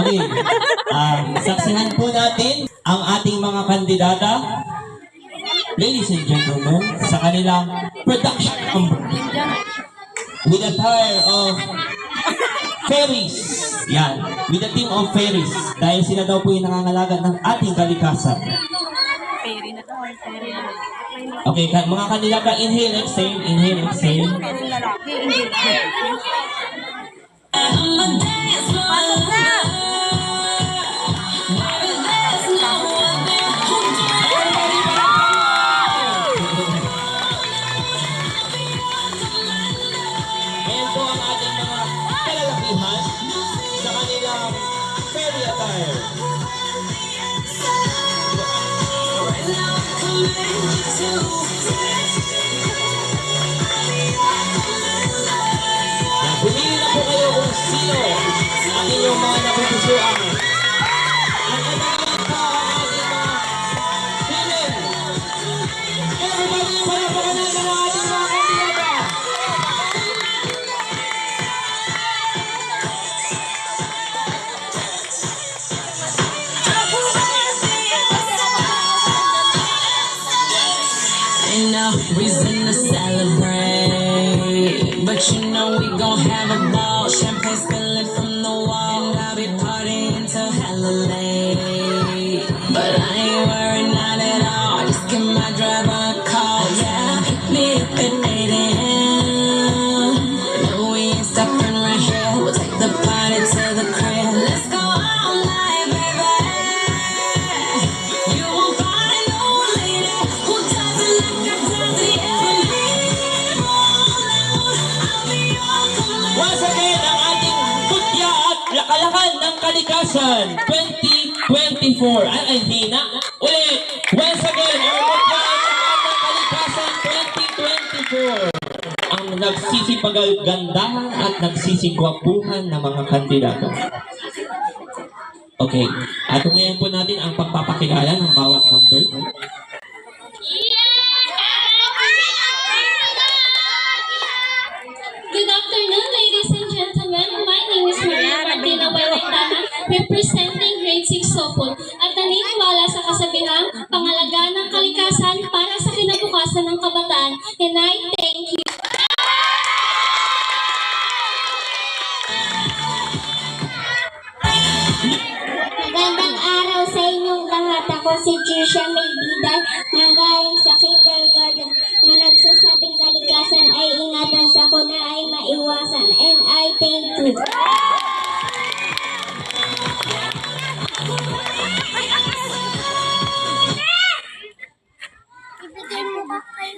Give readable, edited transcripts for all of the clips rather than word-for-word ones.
Okay. Saksihan po natin ang ating mga kandidata, ladies and gentlemen, sa kanilang production number with a tire of fairies. Yan, with a team of fairies. Dahil sila daw po yung nangangalaga ng ating kalikasan. Okay, mga kandidata, inhale, exhale, inhale, exhale. Ayan po ang ating mga kalalakihan sa kanilang fairy attire. Pumili na po kayo kung sino ang inyong mga napupusuan. Ang kanilang pa ang ating mga female. Everybody, palapakan na ng ating mga kandidata. Ain't no reason to celebrate, but you know we gon' have a ball. Champagne spilling from the wall, and I'll be partying till hella late. But I ain't worried, not at all. Just give my driver a call, yeah. Hit me up at 8 a.m. No, we ain't stopping right here. We'll take the party to the crib. Let's go all night, baby. You won't find no lady who does it like I does it. Once again, ang ating Putya at Lakalakan ng Kalikasan 2024. Ay, hina. Ulit. Once again, ang Putya at Lakalakan ng Kalikasan 2024. Ang nagsisipaggandahan at nagsisigwapuhan ng mga kandidato. Okay. At ngayon po natin ang pagpapakilala ng bawat number. Good afternoon, ladies and gentlemen. My name is Maria Martina Bailantana, representing Grade 6 Sopol, at naniniwala sa kasabihang pangalagaan ng kalikasan para sa kinabukasan ng kabataan. And I thank you. Magandang araw sa inyong lahat. Ako si Trisha Melbiday, nanggaling sa kindergarten, na nagsasabing kalikasan ay ingatan sa kuna ay maiwasan. And I thank you.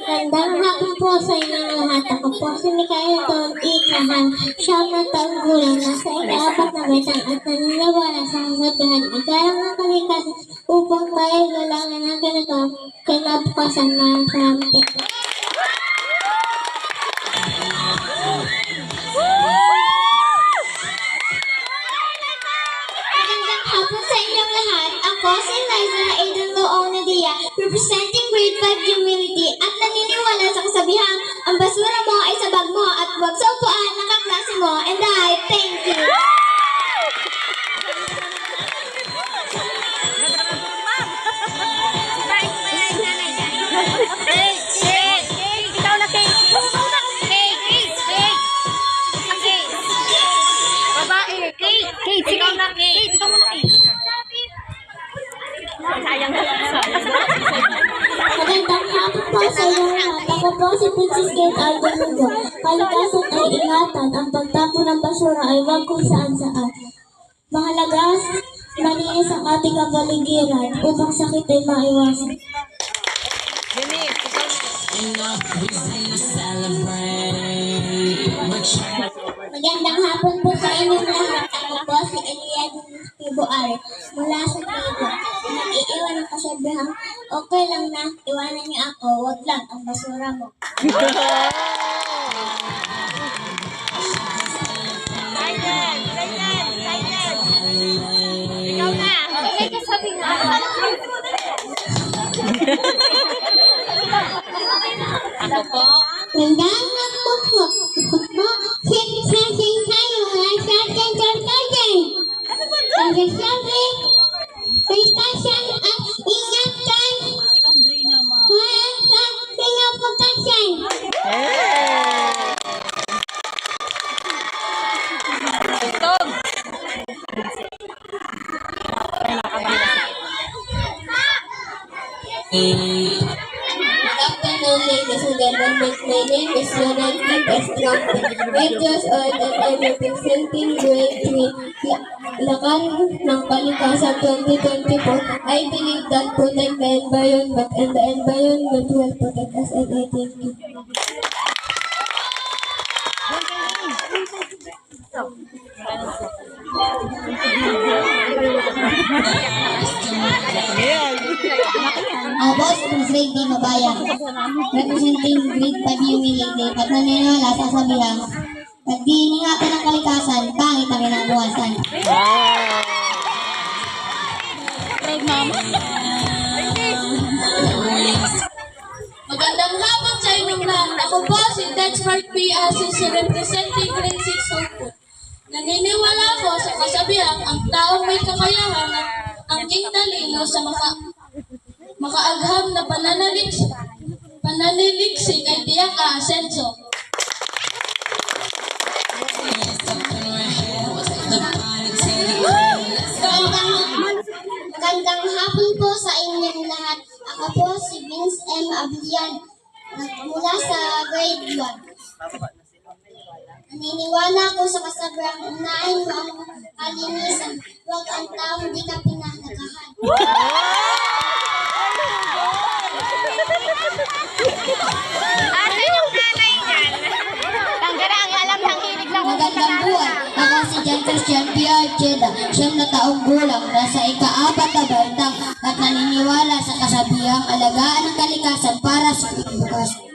Magandang hapon po sa inyong lahat. Ako po si Mikael Don Ikahan. Siya na taong gulang, nasa ika-4 na betang at naniniwala sa kasabihan. Igalang ng kalikasan upang tayo galangan ng kinabukasan ng karamte. Magandang hapon sa inyong lahat. Ako si Liza Aiden Loonadia, representing Grade 5 Humility, at naniniwala sa kasabihang ang basura mo ay sa bag mo at huwag sa upuan ng kaklase mo. And I thank you. Magandang hapon po sa inyong lahat. Ako po si Princess Kate Aldomingo. Kalikasan ay ingatan. Ang pagtapon ng basura ay huwag kung saan-saan. Mahalaga, malinis ang ating kapaligiran upang sakit ay maiwasan. Ain't no reason to celebrate, but you Magandang hapon po sa inyong lahat. Ako po si Eliad Pibuar mula sa Trigo. Nag-iiwan ang kasabihang okay lang na iwanan niyo ako, wag lang ang basura mo. Ikaw na! May kasabihan! Ako po. Magandang hapon po. Ako po si Good afternoon, ladies and gentlemen. My name is Leonard P. Estrompe, 8 years old, and I'm representing grade 3, Lakan ng Kalikasan 2024. I believe that protect the environment and the environment will protect us, and I thank you. Ako si Grade D. Mabayan, representing Grade 5 Humility at naniniwala sa sabihan, pag di iningatan ng kalikasan, pangit ang kinabukasan. Magandang hapon sa inyong lahat. Ako po si Dexmark P. Asis, representing grade 6 Hongkong. Naniniwala ako sa kasabihang ang taong may kakayahan at angking talino sa makaagham na pananaliksik ay tiyak aasenso. Magandang hapon po sa inyong lahat. Ako po si Vince M. Ablian, mula sa grade 1. Naniniwala ako sa kasabihan, unahin mo ang kalinisan, huwag ang taong di ka pinahalagahan. Ano yung nanay niyan? Tanggara ang alam ng hilig lang. Magandang buhay. Ako si John Christian P. Archeda, 9 na taong gulang, nasa ika-4 na baitang at naniniwala sa kasabihang alagaan ng kalikasan para sa bukas.